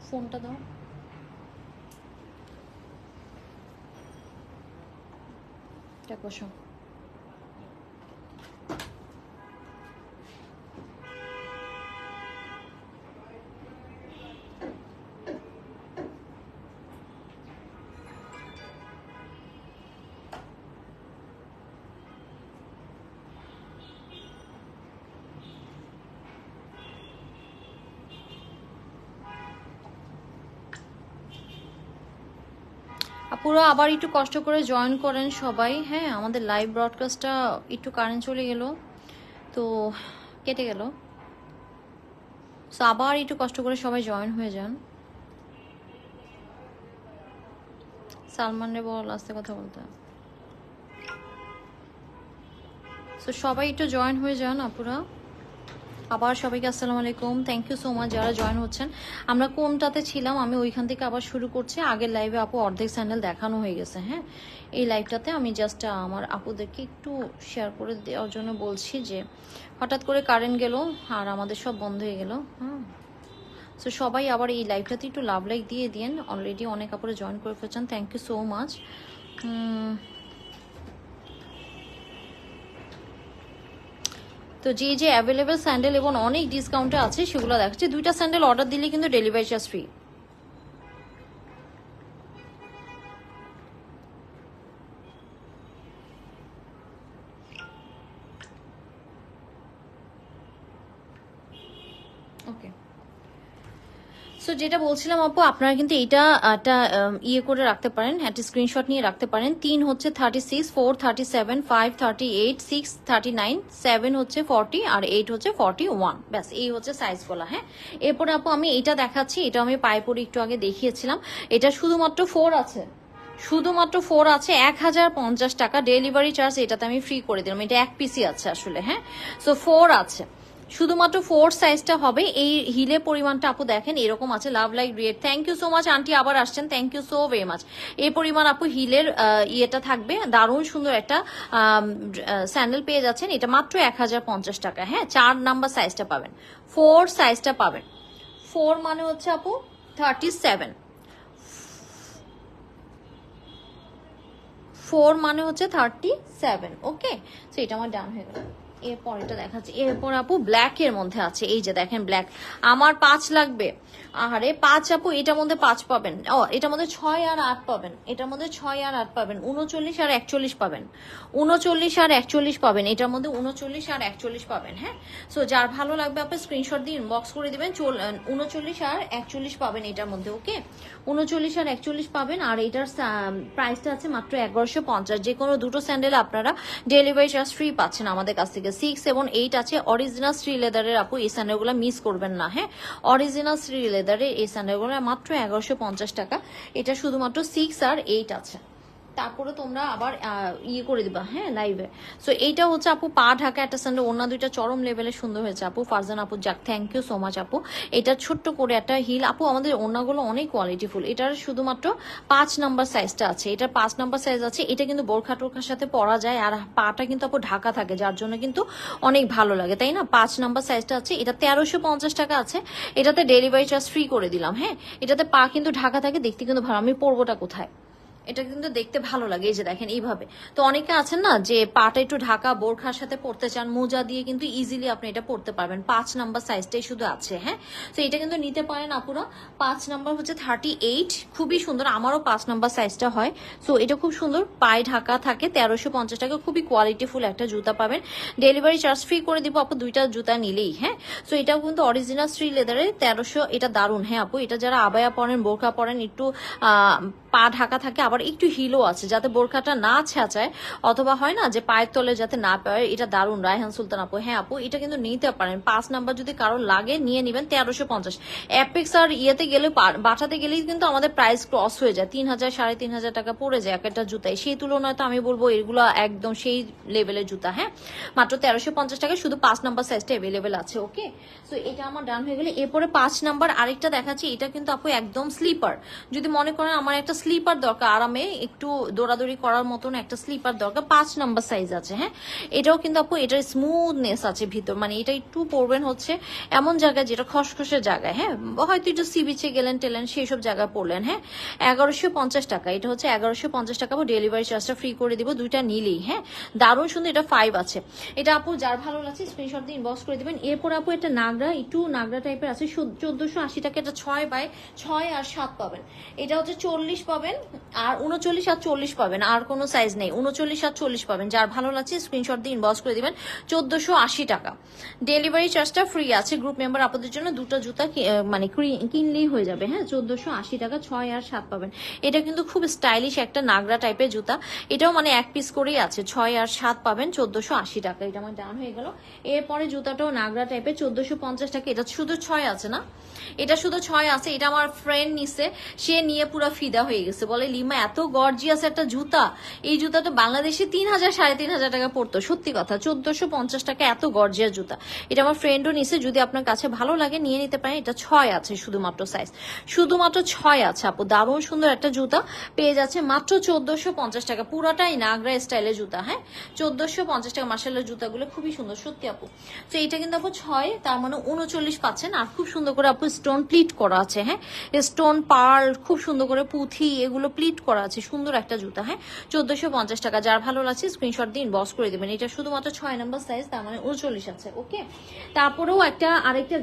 ফোনটা দাও। এটা বসো। আপুরা আবার একটু কষ্ট করে জয়েন করেন সবাই, হ্যাঁ। আমাদের লাইভ ব্রডকাস্টটা একটু কারেন্ট চলে গেল, তো কেটে গেল। সো আবার একটু কষ্ট করে সবাই জয়েন হয়ে যান। সালমান রে বল আস্তে কথা বলতে। সো সবাই একটু জয়েন হয়ে যান আপুরা। আবার সবাইকে আসসালামু আলাইকুম, থ্যাংক ইউ সো মাচ যারা জয়েন হচ্ছেন। আমরা কোনটাতে ছিলাম, আমি ওইখান থেকে আবার শুরু করছি। আগের লাইভে আপু অর্ধেক স্যান্ডেল দেখানো হয়ে গেছে, হ্যাঁ। এই লাইভটাতে আমি জাস্ট আমার আপুদেরকে একটু শেয়ার করে দেওয়ার জন্য বলছি যে হঠাৎ করে কারেন্ট গেল আর আমাদের সব বন্ধ হয়ে গেল, হ্যাঁ। সো সবাই আবার এই লাইভটাতে একটু লাভ লাইক দিয়ে দিন। অলরেডি অনেক আপুরে জয়েন করে ফেলছেন, থ্যাংক ইউ সো মাচ। তো যে যে অ্যাভেলেবেল স্যান্ডেল এবং অনেক ডিসকাউন্টে আছে সেগুলো দেখাচ্ছি। 2টা স্যান্ডেল অর্ডার দিলে কিন্তু ডেলিভারি চার্জ ফ্রি। ওকে, সো যেটা বলছিলাম আপু, আপনারা কিন্তু এটা একটা ইয়ে করে রাখতে পারেন, একটা স্ক্রিনশট নিয়ে রাখতে পারেন। 3 হচ্ছে 36, 4 37, 5 38, 6 39, 7 হচ্ছে 40 আর 8 হচ্ছে 41। ব্যাস এই হচ্ছে সাইজগুলো, হ্যাঁ। এরপরে আপু আমি এটা দেখাচ্ছি, এটা আমি পায়ে পরে একটু আগে দেখিয়েছিলাম। এটা শুধুমাত্র 4 আছে, শুধুমাত্র 4 আছে, 1050 টাকা ডেলিভারি চার্জ এটাতে আমি ফ্রি করে দিলাম। এটা এক পিসি আছে আসলে, হ্যাঁ। সো 4 আছে, শুধুমাত্র 4 সাইজটা হবে। এই হিলের পরিমাণটা আপু দেখেন এরকম আছে, love like great. Thank you so much aunty, আবার আসছেন, thank you so very much. এই পরিমাণ আপু হিলের ইয়েটা থাকবে, দারুণ সুন্দর একটা স্যান্ডেল পেয়ে যাচ্ছেন। এটা মাত্র 1050 টাকা, হ্যাঁ। 4 নাম্বার সাইজটা পাবেন, 4 সাইজটা পাবেন। 4 মানে হচ্ছে আপু 37, 4 মানে হচ্ছে 37। ওকে, তো এটা আমার ডান হয়ে গেল। এরপর এটা দেখাচ্ছি, এরপর আপু ব্ল্যাক এর মধ্যে আছে, এই যে দেখেন ব্ল্যাক। আমার 5 লাগবে। আরে 5 আপু, এটার মধ্যে 5 পাবেন। ও এটার মধ্যে 6 আর 8 পাবেন, এটার মধ্যে 6 আর 8 পাবেন, 39 আর 41 পাবেন, 39 আর 41 পাবেন, এটার মধ্যে 39 আর 41 পাবেন, হ্যাঁ। সো যার ভালো লাগবে আপনি স্ক্রিনশট দিয়ে ইনবক্স করে দিবেন। 39 আর 41 পাবেন এটার মধ্যে, ওকে। 39 আর 41 পাবেন। আর এটার প্রাইসটা আছে মাত্র 1150। যে কোনো দুটো স্যান্ডেল আপনারা ডেলিভারি চার্জ ফ্রি পাচ্ছেন আমাদের কাছ থেকে। 6 এবং 8 আছে অরিজিনাল শ্রী লেদারের আপু, এই স্যান্ডেলগুলো মিস করবেন না, হ্যাঁ। অরিজিনাল শ্রী লেদারের এই স্যান্ডেলগুলো মাত্র 1150 টাকা। এটা শুধুমাত্র 6 আর 8 আছে। তারপরে তোমরা আবার ইয়ে করে দিবা, হ্যাঁ, লাইভে। সো এইটা হচ্ছে আপু পা ঢাকা একটা স্যান্ডেল, অন্য দুইটা চরম লেভেলে সুন্দর হয়েছে আপু। ফারজান আপু যাক, থ্যাংক ইউ সো মাচ আপু। এটা ছোট্ট করে একটা হিল আপু, আমাদের ওড়নাগুলো অনেক কোয়ালিটিফুল। এটার শুধুমাত্র 5 নাম্বার সাইজটা আছে, এটার 5 নাম্বার সাইজ আছে। এটা কিন্তু বোরখা টোরখার সাথে পরা যায়, আর পাটা কিন্তু আপু ঢাকা থাকে, যার জন্য কিন্তু অনেক ভালো লাগে, তাই না। 5 নাম্বার সাইজটা আছে, এটা 1350 টাকা আছে। এটাতে ডেলিভারি চার্জ ফ্রি করে দিলাম, হ্যাঁ। এটাতে পা কিন্তু ঢাকা থাকে, দেখতে কিন্তু ভালো। আমি পরবোটা কোথায়, এটা কিন্তু দেখতে ভালো লাগে, এই যে দেখেন এইভাবে। তো অনেকে আছেন না যে পাটা একটু ঢাকা বোরখার সাথে পড়তে চান, মোজা দিয়ে কিন্তু ইজিলি আপনি এটা পড়তে পারবেন। 5 নাম্বার সাইজটাই শুধু আছে, হ্যাঁ। তো এটা কিন্তু নিতে পারেন আপুরা। 5 নাম্বার হচ্ছে 38, খুবই সুন্দর। আমারও 5 নাম্বার সাইজটা হয়। সো এটা খুব সুন্দর, পায়ে ঢাকা থাকে, 1350 টাকা। খুবই কোয়ালিটিফুল একটা জুতা পাবেন, ডেলিভারি চার্জ ফ্রি করে দিব আপু দুইটা জুতা নিলেই, হ্যাঁ। সো এটাও কিন্তু অরিজিনাল শ্রী লেদারের, 1300। এটা দারুণ, হ্যাঁ আপু। এটা যারা আবায়া পরেন, বোরখা পরেন, একটু পা ঢাকা থাকে, আবার একটু হিলও আছে যাতে বোরখাটা না ছেঁচায়, অথবা হয় না যে পায়ের তলে যাতে না পায়। এটা দারুণ, রায়হান সুলতান আপু, হ্যাঁ আপু। এটা কিন্তু নিতে পারেন, 5 নাম্বার যদি কারোর লাগে নিয়ে নেবেন। 1350। অ্যাপেক্স আর ইয়েতে গেলে, বাটাতে গেলেই কিন্তু আমাদের প্রাইস ক্রস হয়ে যায়, 3000 3500 টাকা পড়ে যায় একটা জুতায়। সেই তুলনায় তো আমি বলবো এগুলো একদম সেই লেভেলের জুতা, হ্যাঁ। মাত্র 1350 টাকা, শুধু 5 নাম্বার সাইজটা অ্যাভেলেবেল আছে, ওকে। সো এটা আমার ডান হয়ে গেলে। এরপরে 5 নাম্বার আরেকটা দেখাচ্ছি, এটা কিন্তু আপু একদম স্লিপার। যদি মনে করেন আমার একটা স্লিপার দরকার, আরামে একটু দৌড়াদৌড়ি করার মতন একটা স্লিপার দরকার, 5 নাম্বার সাইজ আছে। হ্যাঁ, এটাও কিন্তু আপু এটার স্মুথনেস আছে ভিতর, মানে এটা একটু পরবেন হচ্ছে এমন জায়গায় যেটা খসখসে জায়গায়, হ্যাঁ, হয়তো একটু সি বিচে গেলেন টেলেন সেই সব জায়গায় পড়লেন। হ্যাঁ, 1150 টাকা, এটা হচ্ছে 1150 টাকা, ডেলিভারি চার্জটা ফ্রি করে দিব দুইটা নিলেই। হ্যাঁ, দারুণ সুন্দর, এটা 5 আছে। এটা আপু যার ভালো লাগছে স্ক্রিনশট দিয়ে ইনবক্স করে দিবেন। এরপর আপু একটা নাগরা, একটু নাগরা টাইপের আছে, 1480 টাকা, এটা 6x6 আর 7 পাবেন। এটা হচ্ছে 40 পাবেন, আর 39 আর 40 পাবেন, আর কোনো সাইজ নেই, 39 আর 40 পাবেন। যার ভালো লাগছে স্ক্রিনশট দিয়ে ইনবক্স করে দিবেন। 1480 টাকা, ডেলিভারি চার্জটা ফ্রি আছে। গ্রুপ মেম্বার আপনাদের জন্য দুটো জুতা মানে কিনলেই হয়ে যাবে। হ্যাঁ, 1480 টাকা, 6 আর 7 পাবেন। এটা কিন্তু খুব স্টাইলিশ একটা নাগরা টাইপের জুতা, এটাও মানে এক পিস করেই আছে, 6 আর 7 পাবেন, 1480 টাকা। এটা আমার ডান হয়ে গেল। এরপরে জুতাটাও নাগরা টাইপের, 1450 টাকা। এটা শুধু 6 আছে না, এটা শুধু 6 আছে। এটা আমার ফ্রেন্ড নিছে, সে নিয়ে পুরো ফিদা হয়ে গেছে, বলে লিমা এত গর্জিয়াস একটা জুতা, এই জুতাটা বাংলাদেশে 3000 3500 টাকা পড়তো। সত্যি কথা, 1450 টাকা, এত গর্জিয়াস জুতা। এটা আমার ফ্রেন্ডও নিছে, যদি আপনার কাছে ভালো লাগে নিয়ে নিতে পারেন। এটা 6 আছে শুধুমাত্র সাইজ, শুধুমাত্র 6 আছে আপু। দারুণ সুন্দর একটা জুতা পেয়ে যাচ্ছে মাত্র 1450 টাকা, পুরাটাই নাগরা স্টাইলের জুতা। হ্যাঁ, 1450 টাকা। মার্শালের জুতাগুলো খুবই সুন্দর সত্যি আপু। তো এটা কিন্তু আপু 6, তার মানে 39 পাচ্ছেন। আর খুব সুন্দর করে আপু স্টোন প্লিট করা আছে। হ্যাঁ, স্টোন পার্ল খুব সুন্দর করে পুঁথি এগুলো প্লিট করা আছে, সুন্দর একটা জুতা। হ্যাঁ, 1450 টাকা। যার ভালো লাগছে স্ক্রিনশট দিয়ে ইনবক্স করে দেবেন। এটা শুধুমাত্র 6 নাম্বার সাইজ, তার মানে 39 আছে। ওকে, তারপরেও আরেকটা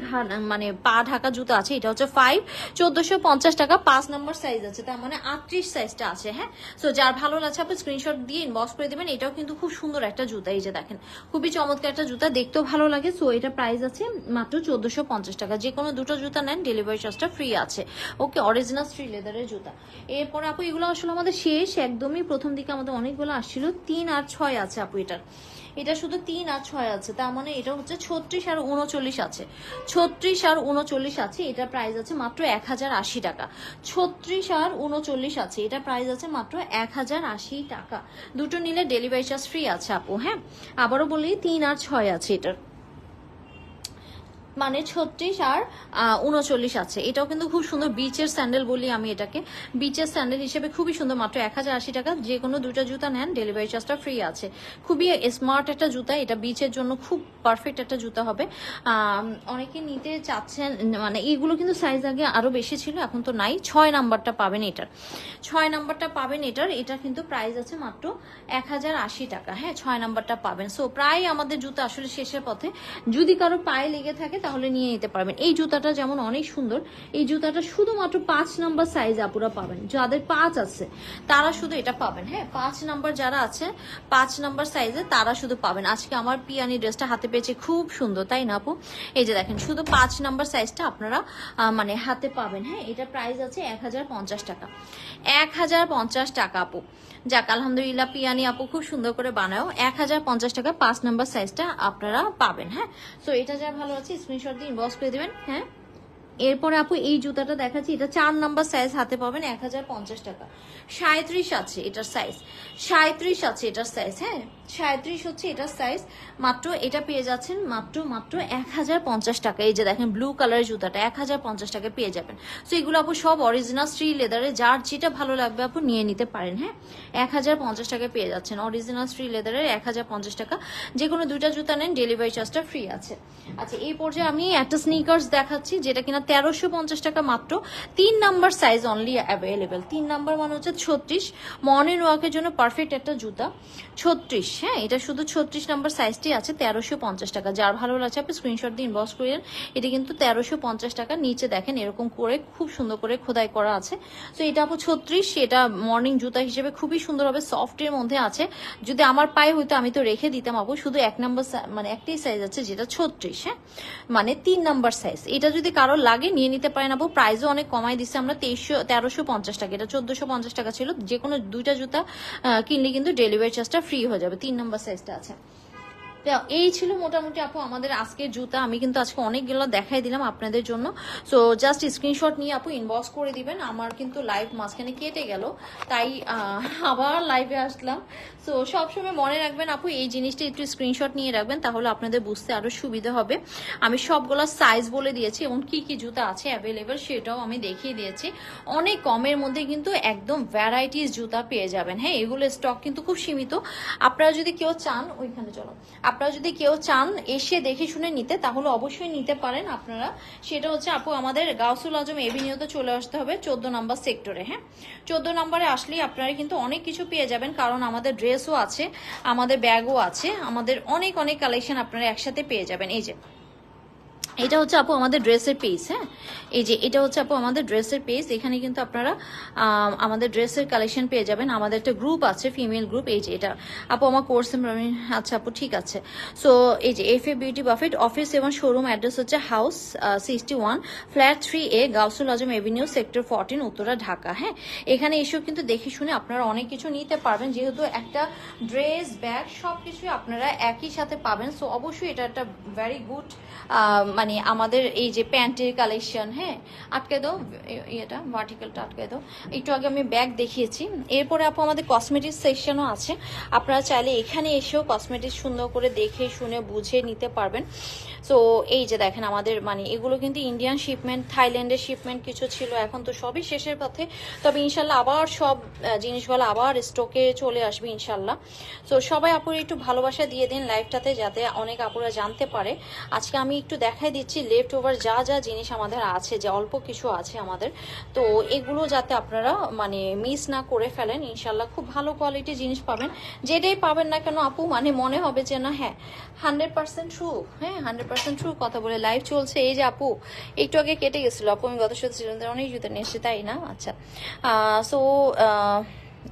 মানে পা ঢাকা জুতা আছে, এটা হচ্ছে 5, 1450 টাকা, 5 নাম্বার সাইজ আছে, তার মানে 38 সাইজটা আছে। হ্যাঁ, সো যার ভালো লাগছে আপনি স্ক্রিনশট দিয়ে ইনবক্স করে দেবেন। এটাও কিন্তু খুব সুন্দর একটা জুতা, এই যে দেখেন খুবই চমৎকার একটা জুতা, দেখতেও ভালো লাগে। সো এটা প্রাইস আছে মাত্র 1450 টাকা। যে কোনো দুটো জুতা নেন ডেলিভারি চার্জটা ফ্রি আছে। ওকে, অরিজিনাল স্ট্রি লেদারের জুতা। এরপরে আপু এগুলো আসলে আমাদের শেষ, একদমই প্রথম দিকে আমাদের অনেকগুলো আসছিল, 3 আর 6 আছে আপু এটার। এটা শুধু 3 আর 6 আছে, তার মানে এটা হচ্ছে 36 আর 39 আছে, 36 আর 39 আছে। এটা প্রাইস আছে মাত্র 1080 টাকা। 36 আর 39 আছে, এটা প্রাইস আছে মাত্র 1080 টাকা। দুটো নিলে ডেলিভারি চার্জ ফ্রি আছে আপু। হ্যাঁ, আবারও বলি 3 আর 6 আছে এটার, মানে 36 আর 39 আছে। এটাও কিন্তু খুব সুন্দর, বিচের স্যান্ডেল বলি আমি এটাকে, বিচের স্যান্ডেল হিসেবে খুবই সুন্দর, মাত্র 1080 টাকা। যে কোনো দুইটা জুতা নেন ডেলিভারি চার্জটা ফ্রি আছে। খুবই স্মার্ট একটা জুতা, এটা বিচের জন্য খুব পারফেক্ট একটা জুতা হবে। অনেকে নিতে চাচ্ছেন, মানে এগুলো কিন্তু সাইজ আগে আরো বেশি ছিল, এখন তো নাই। 6 নাম্বারটা পাবেন এটার, 6 নাম্বারটা পাবেন এটার। এটা কিন্তু প্রাইস আছে মাত্র 1080 টাকা। হ্যাঁ, 6 নাম্বারটা পাবেন। সো প্রায় আমাদের জুতা আসলে শেষের পথে, যদি কারো পায়ে লেগে থাকে তাহলে নিয়ে নিতে পারবেন। এই জুতাটা যেমন অনেক সুন্দর, এই জুতাটা শুধুমাত্র 5 নাম্বার সাইজ আপুরা পাবেন, যাদের 5 আছে তারা শুধু এটা পাবেন। হ্যাঁ, 5 নাম্বার যারা আছে 5 নাম্বার সাইজে তারা শুধু পাবেন। আজকে আমার পিয়ানি ড্রেসটা হাতে পেয়েছে, খুব সুন্দর তাই না আপু? এই যে দেখেন শুধু 5 নাম্বার সাইজটা আপনারা মানে হাতে পাবেন। হ্যাঁ, এটা প্রাইস আছে 1050 টাকা, 1050 টাকা আপু। যাক আলহামদুলিল্লাহ, পিয়ানি আপু খুব সুন্দর করে বানাও। 1050 টাকা 5 নাম্বার সাইজটা আপনারা পাবেন। হ্যাঁ, তো এটা যা ভালো আছে স্ক্রিনশট দিয়ে ইনবক্স করে দিবেন। হ্যাঁ, এরপরে আপু এই জুতাটা দেখাচ্ছি, এটা 4 নাম্বার সাইজ হাতে পাবেন, 1050 টাকা। 37 আছে এটার সাইজ, 37 আছে এটার সাইজ। হ্যাঁ, 37 হচ্ছে এটার সাইজ। মাত্র এটা পেয়ে যাচ্ছেন মাত্র 1050 টাকা। এই যে দেখেন ব্লু কালারের জুতাটা 1050 টাকা পেয়ে যাবেন। তো এগুলো আপু সব অরিজিনাল স্ট্রি লেদারে, যার যেটা ভালো লাগবে আপু নিয়ে নিতে পারেন। হ্যাঁ, 1050 টাকা পেয়ে যাচ্ছেন অরিজিনাল স্ট্রি লেদারের, 1050 টাকা। যে কোনো দুইটা জুতা নেন ডেলিভারি চার্জটা ফ্রি আছে। আচ্ছা, এই পর্যায়ে আমি একটা স্নিকার্স দেখাচ্ছি, যেটা কিনা 1350 টাকা মাত্র, 3 number size only available. 3 number মানে হচ্ছে 36, মর্নিং ওয়াকের জন্য পারফেক্ট একটা জুতা। 36, হ্যাঁ, এটা শুধু 36 নাম্বার সাইজটি আছে, 1350 টাকা। যার ভালো লাগছে আপনি স্ক্রিনশট দিয়ে ইনবক্স করেন। এটা কিন্তু 1350 টাকা। নিচে দেখেন এরকম করে খুব সুন্দর করে খোদাই করা আছে। তো এটা আপু 36, এটা মর্নিং জুতা হিসেবে খুবই সুন্দর হবে, সফটের মধ্যে আছে। যদি আমার পায়ে হইতো আমি তো রেখে দিতাম আপু। শুধু 1 নাম্বার মানে একটাই সাইজ আছে যেটা 36, হ্যাঁ, মানে 3 নাম্বার সাইজ। এটা যদি কারো লাগে নিয়ে নিতে পারেন আপু। প্রাইসও অনেক কমাই দিচ্ছে আমরা, 1350 টাকা, এটা 1450 টাকা ছিল। যে কোনো দুইটা জুতা কিনলে কিন্তু ডেলিভারি চার্জটা ফ্রি হয়ে যাবে। 3 নাম্বার সাইজটা আছে। তো এই ছিল মোটামুটি আপু আমাদের আজকের জুতা। আমি কিন্তু আজকে অনেকগুলো দেখাই দিলাম আপনাদের জন্য। সো জাস্ট স্ক্রিনশট নিয়ে আপু ইনবক্স করে দিবেন। আমার কিন্তু লাইভ মাঝখানে কেটে গেল, তাই আবার লাইভে আসলাম। সো সবসময় মনে রাখবেন আপু, এই জিনিসটা একটু স্ক্রিনশট নিয়ে রাখবেন, তাহলে আপনাদের বুঝতে আরো সুবিধা হবে। আমি সবগুলো সাইজ বলে দিয়েছি এবং কি কি জুতা আছে অ্যাভেলেবেল সেটাও আমি দেখিয়ে দিয়েছি। অনেক কমের মধ্যে কিন্তু একদম ভ্যারাইটিস জুতা পেয়ে যাবেন। হ্যাঁ, এগুলো স্টক কিন্তু খুব সীমিত। আপনারা যদি কেউ চান, ওইখানে চলো, আপনারা যদি কেউ চান এসে দেখে শুনে নিতে, তাহলে অবশ্যই নিতে পারেন আপনারা। সেটা হচ্ছে আপু আমাদের গাউসুল আজম এভিনিউতে চলে আসতে হবে 14 নম্বর সেক্টরে। হ্যাঁ, 14 নম্বরে আসলেই আপনারা কিন্তু অনেক কিছু পেয়ে যাবেন, কারণ আমাদের ড্রেসও আছে, আমাদের ব্যাগও আছে, আমাদের অনেক অনেক কালেকশন আপনারা একসাথে পেয়ে যাবেন। এই যে এটা হচ্ছে আপু আমাদের ড্রেসের পেজ। হ্যাঁ, এই যে এটা হচ্ছে আপু আমাদের ড্রেসের পেজ। এখানে কিন্তু আপনারা আমাদের ড্রেসের কালেকশন পেয়ে যাবেন। আমাদের একটা গ্রুপ আছে, ফিমেল গ্রুপ। এই যে এটা আপু আমার কোর্স। আচ্ছা আপু, ঠিক আছে। সো এই যে FA বিউটি বাফেট অফিস এবং শোরুম অ্যাড্রেস হচ্ছে হাউস 61 ফ্ল্যাট 3A গাউসুল আজম এভিনিউ সেক্টর 14 উত্তরা ঢাকা। হ্যাঁ, এখানে এসেও কিন্তু দেখে শুনে আপনারা অনেক কিছু নিতে পারবেন, যেহেতু একটা ড্রেস ব্যাগ সবকিছুই আপনারা একই সাথে পাবেন। সো অবশ্যই এটা একটা ভেরি গুড মানে আমাদের এই যে প্যান্টের কালেকশন। হ্যাঁ, আটকে দাও এটা, ভার্টিক্যালটা আটকে দাও। একটু আগে আমি ব্যাগ দেখিয়েছি। এরপরে আপু আমাদের কসমেটিক্স সেকশনও আছে, আপনারা চাইলে এখানে এসেও কসমেটিক্স সুন্দর করে দেখে শুনে বুঝে নিতে পারবেন। সো এই যে দেখেন আমাদের মানে এগুলো কিন্তু ইন্ডিয়ান শিপমেন্ট, থাইল্যান্ডের শিপমেন্ট কিছু ছিল, এখন তো সবই শেষের পথে। তবে ইনশাল্লাহ আবার সব জিনিসগুলো আবার স্টকে চলে আসবে ইনশাল্লাহ। সো সবাই আপুর একটু ভালোবাসা দিয়ে দিন লাইভটাতে, যাতে অনেক আপুরা জানতে পারে। আজকে আমি একটু দেখাই দিচ্ছি লেফট ওভার যা যা জিনিস আমাদের আছে, যে অল্প কিছু আছে আমাদের, তো এগুলো যাতে আপনারা মানে মিস না করে ফেলেন। ইনশাল্লাহ খুব ভালো কোয়ালিটির জিনিস পাবেন। যেটাই পাবেন না কেন আপু, মানে মনে হবে যে না হ্যাঁ 100% ট্রু। হ্যাঁ, 100% ট্রু কথা বলে লাইভ চলছে। এই যে আপু একটু আগে কেটে গেছিল আপু, আমি গত সত্যি অনেক জুতো নিয়ে এসেছি, তাই না? আচ্ছা, সো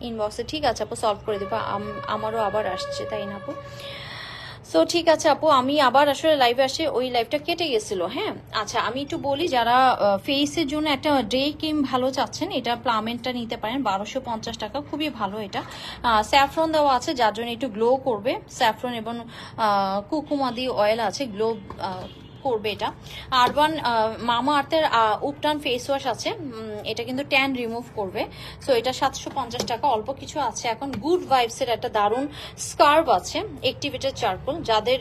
ইনবক্সে ঠিক আছে আপু, সলভ করে দেবো। আমারও আবার আসছে, তাই না আপু? সো ঠিক আছে আপু, আমি আবার আসলে লাইভে আসে, ওই লাইভটা কেটে গেছিল। হ্যাঁ, আচ্ছা আমি একটু বলি, যারা ফেসের জন্য একটা ডে ক্রিম ভালো চাচ্ছেন, এটা প্লামেন্টটা নিতে পারেন 1250 টাকা, খুবই ভালো। এটা স্যাফরন দেওয়া আছে, যার জন্য একটু গ্লো করবে। স্যাফরন এবং কুকুমাদি অয়েল আছে, গ্লো করবে এটা। আরবান মামা আর্থের উপটান ফেস ওয়াশ আছে, এটা কিন্তু ট্যান রিমুভ করবে। সো এটা 750 টাকা, অল্প কিছু আছে এখন। গুড ভাইবসের একটা দারুণ স্কার্ফ আছে, অ্যাক্টিভেটেড চারকোল, যাদের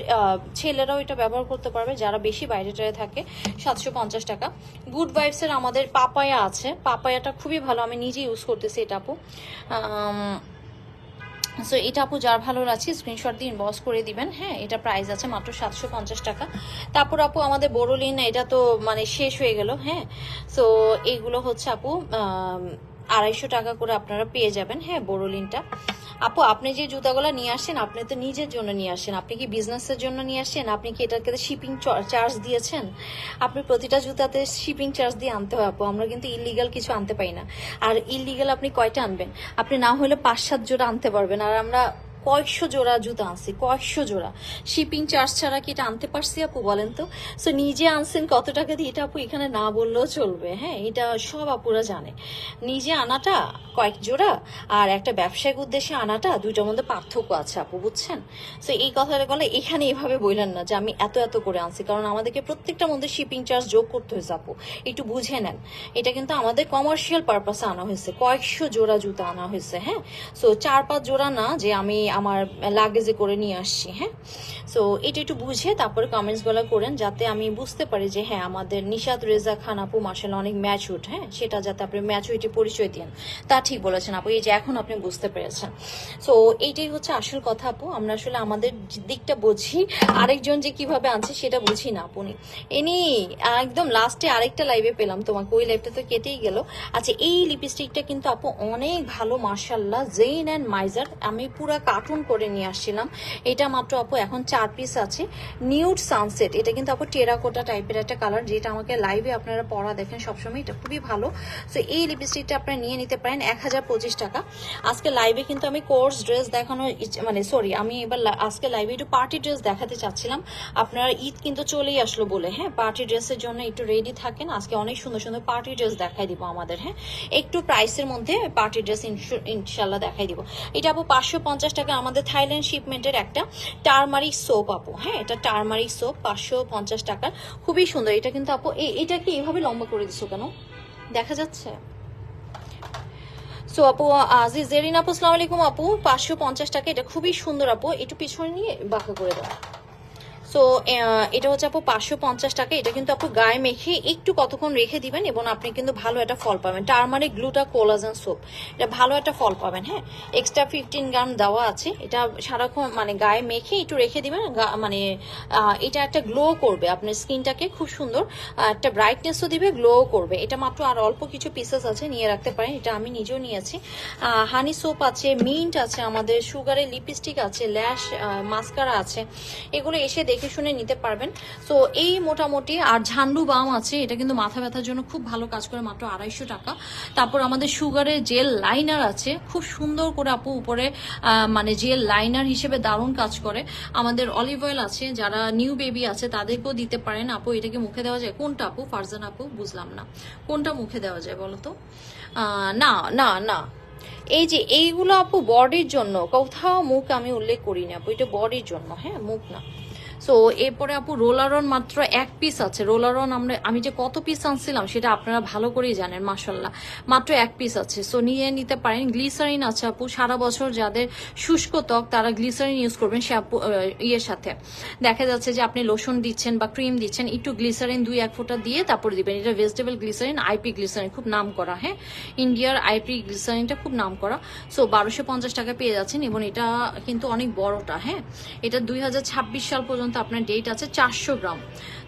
ছেলেরাও এটা ব্যবহার করতে পারবে, যারা বেশি বাইরে টাইরে থাকে, 750 টাকা। গুড ভাইবসের আমাদের পাপায়া আছে, পাপায়াটা খুবই ভালো, আমি নিজে ইউজ করতেছি এটা আপু। সো এটা আপু যার ভালো লাগছে স্ক্রিনশট দিয়ে ইনবক্স করে দিবেন। হ্যাঁ, এটা প্রাইস আছে মাত্র 750 টাকা। তারপর আপু আমাদের বোরোলিন, এটা তো মানে শেষ হয়ে গেল। হ্যাঁ, সো এইগুলো হচ্ছে আপু 250 টাকা করে আপনারা পেয়ে যাবেন। হ্যাঁ, বোরোলিনটা আপু আপনি যে জুতাগুলো নিয়ে আসেন, আপনি তো নিজের জন্য নিয়ে আসেন, আপনি কি বিজনেসের জন্য নিয়ে আসেন? আপনি কি এটাকে শিপিং চার্জ দিয়েছেন? আপনি প্রতিটা জুতাতে শিপিং চার্জ দিয়ে আনতে হয় আপু, আমরা কিন্তু ইলিগাল কিছু আনতে পাই না। আর ইলিগাল আপনি কয়টা আনবেন? আপনি না হলে 5-7 জোড়া আনতে পারবেন, আর আমরা কয়েকশো জোড়া জুতা আনছি, কয়েকশো জোড়া। শিপিং চার্জ ছাড়া কি এটা আনতে পারছি আপু, বলেন তো? সো নিজে আনছেন কত টাকা দিয়ে, এটা আপু এখানে না বললেও চলবে। হ্যাঁ, এটা সব আপুরা জানে। নিজে আনাটা কয়েক জোড়া আর একটা ব্যবসায়িক উদ্দেশ্যে আনাটা, দুইটার মধ্যে পার্থক্য আছে আপু, বুঝছেন? সো এই কথাটা বলে এখানে এভাবে বললেন না যে আমি এত এত করে আনছি, কারণ আমাদেরকে প্রত্যেকটার মধ্যে শিপিং চার্জ যোগ করতে হয়েছে আপু, একটু বুঝে নেন। এটা কিন্তু আমাদের কমার্শিয়াল পারপাসে আনা হয়েছে, কয়েকশো জোড়া জুতা আনা হয়েছে। হ্যাঁ, সো 4-5 জোড়া না যে আমি আমার লাগেজে করে নিয়ে আসছি। হ্যাঁ, সো এটা একটু বুঝে তারপরে কমেন্টস গুলো করেন, যাতে আমি বুঝতে পারি যে হ্যাঁ আমাদের নিশাত রেজা খান আপু মাশাআল্লাহ অনেক ম্যাচুড। হ্যাঁ, সেটা যাতে আপনি ম্যাচুরিটি পরিচয় দেন, তা ঠিক বলেছেন আপু, এই যে এখন আপনি বুঝতে পেরেছেন। সো এইটাই হচ্ছে আসল কথা আপু, আমরা আসলে আমাদের দিকটা বুঝি, আরেকজন যে কিভাবে আনছে সেটা বুঝি না আপনি। এনি একদম লাস্টে আরেকটা লাইভে পেলাম তোমাকে, ওই লাইভটা তো কেটেই গেল। আচ্ছা, এই লিপস্টিকটা কিন্তু আপু অনেক ভালো মাশাআল্লাহ, জেইন অ্যান্ড মাইজার, আমি পুরো কার্টুন করে নিয়ে আসছিলাম। এটা মাত্র আপু এখন 4 পিস আছে। নিউড সানসেট, এটা কিন্তু আপু টেরাকোটা টাইপের একটা কালার, যেটা আমাকে লাইভে আপনারা পরা দেখেন সবসময়, এটা খুবই ভালো। সো এই লিপস্টিকটা আপনারা নিয়ে নিতে পারেন 1025 টাকা। আজকে লাইভে কিন্তু আমি কোর্স ড্রেস দেখানো মানে সরি, আমি এবার আজকে লাইভে একটু পার্টি ড্রেস দেখাতে চাচ্ছিলাম। আপনারা ঈদ কিন্তু চলেই আসলো বলে, হ্যাঁ পার্টি ড্রেসের জন্য একটু রেডি থাকেন, আজকে অনেক সুন্দর সুন্দর পার্টি ড্রেস দেখাই দিব আমাদের। হ্যাঁ, একটু প্রাইসের মধ্যে পার্টি ড্রেস ইনশাল্লাহ দেখাই দিব। এটা আপু 550 টাকা টাকা আমাদের থাইল্যান্ড শিপমেন্টের একটা টারমারিক সোপ আপু, হ্যাঁ এটা টারমারিক সোপ 550 টাকা, খুবই সুন্দর। এটা কিন্তু আপু এটা কি এইভাবে লম্বা করে দিছো কেন, দেখা যাচ্ছে? সো আপু আজিজ জেরিন আপু আসসালামু আলাইকুম আপু, 550 টাকা, এটা খুবই সুন্দর আপু, একটু পিছনে নিয়ে বাঁকা করে দাও। সো এটা হচ্ছে আপু 550 টাকা। এটা কিন্তু আপু গায়ে মেখে একটু কতক্ষণ রেখে দিবেন এবং আপনি কিন্তু ভালো একটা ফল পাবেন। টারমারিক গ্লুটা কোলাজেন সোপ, এটা ভালো একটা ফল পাবেন। হ্যাঁ, এক্সট্রা 15 গ্রাম দেওয়া আছে। এটা সারাক্ষণ মানে গায়ে মেখে একটু রেখে দিবেন, মানে এটা একটা গ্লো করবে আপনার স্কিনটাকে, খুব সুন্দর একটা ব্রাইটনেসও দিবে, গ্লো করবে। এটা মাত্র আর অল্প কিছু পিসেস আছে, নিয়ে রাখতে পারেন। এটা আমি নিজেও নিয়েছি। হানি সোপ আছে, মিন্ট আছে, আমাদের সুগারের লিপস্টিক আছে, ল্যাশ মাস্কারা আছে, এগুলো এসে দেখে শুনে নিতে পারবেন। সো এই মোটামুটি। আর ঝান্ডু বাম আছে, এটা কিন্তু মাথা ব্যথার জন্য খুব ভালো কাজ করে, মাত্র 250 টাকা। তারপর আমাদের সুগারের জেল লাইনার আছে, খুব সুন্দর করে আপু উপরে মানে জেল লাইনার হিসেবে দারুণ কাজ করে। আমাদের অলিভ অয়েল আছে, যারা নিউ বেবি আছে তাদেরকেও দিতে পারেন আপু। এটাকে মুখে দেওয়া যায় কোনটা আপু, ফারজান আপু বুঝলাম না কোনটা মুখে দেওয়া যায় বলো তো? না না না, এই যে এইগুলো আপু বডির জন্য, কোথাও মুখ আমি উল্লেখ করিনি আপু, এটা বডির জন্য, হ্যাঁ মুখ না। সো এরপরে আপু রোলার অন মাত্র 1 পিস আছে। রোলার অন আমি যে কত পিস আনছিলাম সেটা আপনারা ভালো করেই জানেন, মাশাল্লাহ মাত্র 1 পিস আছে। সো নিয়ে নিতে পারেন। গ্লিসারিন আছে আপু, সারা বছর যাদের শুষ্ক ত্বক তারা গ্লিসারিন ইউজ করবেন। সে আপু ইয়ের সাথে দেখা যাচ্ছে যে আপনি লোশন দিচ্ছেন বা ক্রিম দিচ্ছেন, একটু গ্লিসারিন 2-1 ফোঁটা দিয়ে তারপরে দিবেন। এটা ভেজিটেবল গ্লিসারিন, আইপি গ্লিসারিন, খুব নাম করা। হ্যাঁ, ইন্ডিয়ার আইপি গ্লিসারিনটা খুব নাম করা। সো 1250 টাকা পেয়ে যাচ্ছেন এবং এটা কিন্তু অনেক বড়টা। হ্যাঁ, এটা 2026 সাল পর্যন্ত আপনার ডেট আছে, 400 gram.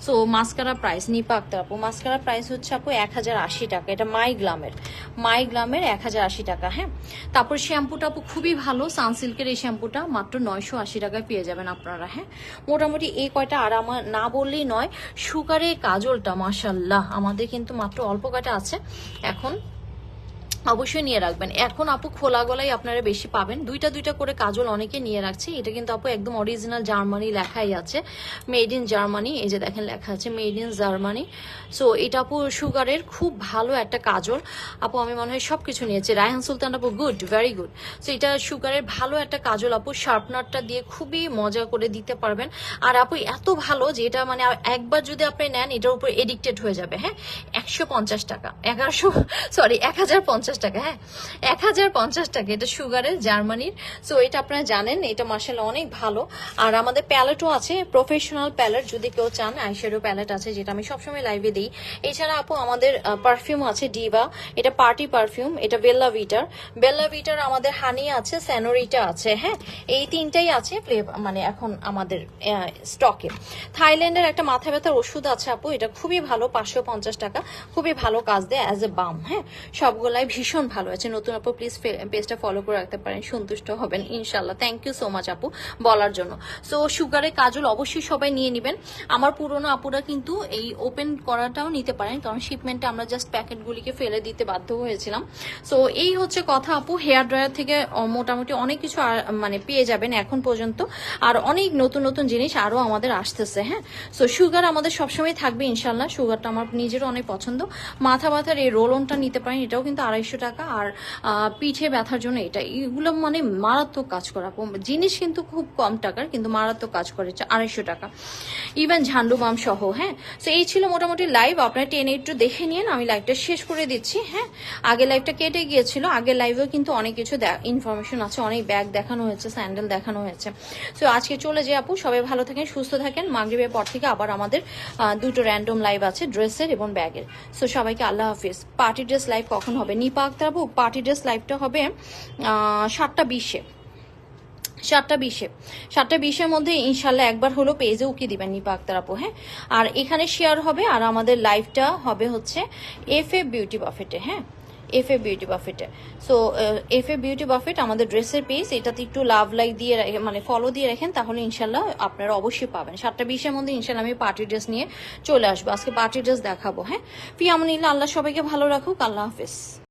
So mascara price, Nipa Akter আপু মাস্কারা প্রাইস হচ্ছে আপু 1080 টাকা। এটা মাই গ্লামের 1080 টাকা। হ্যাঁ, তারপর শ্যাম্পুটা আপু খুবই ভালো, সানসিল্কের এই শ্যাম্পুটা মাত্র 980 টাকায় পেয়ে যাবেন আপনারা। হ্যাঁ, মোটামুটি এই কয়টা। আর আমার না বললেই নয়, সুগারের কাজলটা মাশাল্লাহ আমাদের কিন্তু মাত্র অল্প কয়টা আছে এখন, অবশ্যই নিয়ে রাখবেন। এখন আপু খোলা গলাই আপনারা বেশি পাবেন, দুইটা করে কাজল অনেকে নিয়ে রাখছে। এটা কিন্তু আপু একদম অরিজিনাল জার্মানি লেখাই আছে, মেড ইন জার্মানি। এই যে দেখেন লেখা আছে মেড ইন জার্মানি। সো এটা আপু সুগারের খুব ভালো একটা কাজল আপু, আমি মনে হয় সবকিছু নিয়েছি। রায়হান সুলতান আপু গুড, ভেরি গুড। সো এটা সুগারের ভালো একটা কাজল আপু, শার্পনারটা দিয়ে খুবই মজা করে দিতে পারবেন। আর আপু এত ভালো যে এটা মানে একবার যদি আপনি নেন এটার উপর এডিক্টেড হয়ে যাবে। হ্যাঁ, 150 টাকা, 1050 টাকা। হ্যাঁ, 1050 টাকা। এটা সুগারের জার্মানির। সো এটা আপনারা জানেন, এটা মার্শাল্লাহ অনেক ভালো। আর আমাদের প্যালেটও আছে, প্রফেশনাল প্যালেট যদি কেউ চান, আইশ্যাডো প্যালেট আছে যেটা আমি সবসময় লাইভে দিই। এছাড়া আপু আমাদের পারফিউম আছে ডিভা, এটা পার্টি পারফিউম, এটা বেল্লা ভিটার আমাদের হানি আছে, স্যানোরিটা আছে। হ্যাঁ, এই তিনটাই আছে মানে এখন আমাদের স্টকে। থাইল্যান্ডের একটা মাথা ব্যথার ওষুধ আছে আপু, এটা খুবই ভালো, 550 টাকা, খুবই ভালো কাজ দেয় অ্যাজ এ বাম। হ্যাঁ, সবগুলাই ভীষণ ভালো আছে। নতুন আপু প্লিজ পেজটা ফলো করে রাখতে পারেন, সন্তুষ্ট হবেন ইনশাল্লাহ। থ্যাংক ইউ সো মাচ আপু বলার জন্য। সো সুগারের কাজল অবশ্যই সবাই নিয়ে নেবেন। আমার পুরনো আপুরা কিন্তু এই ওপেন করাটাও নিতে পারেন, কারণ শিপমেন্টে আমরা জাস্ট প্যাকেটগুলিকে ফেলে দিতে বাধ্য হয়েছিলাম। সো এই হচ্ছে কথা আপু। হেয়ার ড্রায়ার থেকে মোটামুটি অনেক কিছু মানে পেয়ে যাবেন এখন পর্যন্ত, আর অনেক নতুন নতুন জিনিস আরো আমাদের আসতেছে। হ্যাঁ, সো সুগার আমাদের সবসময় থাকবে ইনশাল্লাহ। সুগারটা আমার নিজেরও অনেক পছন্দ। মাথা ব্যথার এই রোল অনটা নিতে পারেন, এটাও কিন্তু 250 টাকা। আর পিঠে ব্যথার জন্য এগুলো মানে মারাত্মক কাজ করা জিনিস, কিন্তু খুব কম টাকার কিন্তু মারাত্মক কাজ করে, 250 টাকা। ইভেন ঝান্ডু বাম সহ। হ্যাঁ, তো এই ছিল মোটামুটি লাইভ। আপনারা টেনে একটু দেখে নিন, আমি লাইভটা শেষ করে দিচ্ছি। হ্যাঁ, আগে লাইভটা কেটে গিয়েছিল, আগের লাইভেও কিন্তু অনেক কিছু ইনফরমেশন আছে, অনেক ব্যাগ দেখানো হয়েছে, স্যান্ডেল দেখানো হয়েছে। সো আজকে চলে যাই আপু, সবাই ভালো থাকেন, সুস্থ থাকেন। মাগরিবের পর থেকে আবার আমাদের দুটো র্যান্ডম লাইভ আছে, ড্রেসের এবং ব্যাগের। সো সবাইকে আল্লাহ হাফিজ। পার্টি ড্রেস লাইভ কখন হবে? নিপা আক্তার আপু পার্টি ড্রেস লাইভটা হবে 7:20 মধ্যে ইনশাল্লাহ একবার হলো পেজে উকি দিবেন নিপা আক্তার আপু। হ্যাঁ, আর এখানে শেয়ার হবে, আর আমাদের লাইভটা হবে হচ্ছে FA বিউটি বাফেটে। হ্যাঁ, FA বিউটি বাফেটে। সো FA বিউটি বাফেট আমাদের ড্রেসের পেজ, এটাতে একটু লাভ লাইক দিয়ে মানে ফলো দিয়ে রাখেন, তাহলে ইনশাল্লাহ আপনারা অবশ্যই পাবেন। 7:20 মধ্যে ইনশাল্লাহ আমি পার্টি ড্রেস নিয়ে চলে আসবো, আজকে পার্টি ড্রেস দেখাবো। হ্যাঁ, ফিয়ামনিল্লাহ, আল্লাহ সবাইকে ভালো রাখুক, আল্লাহ হাফেজ।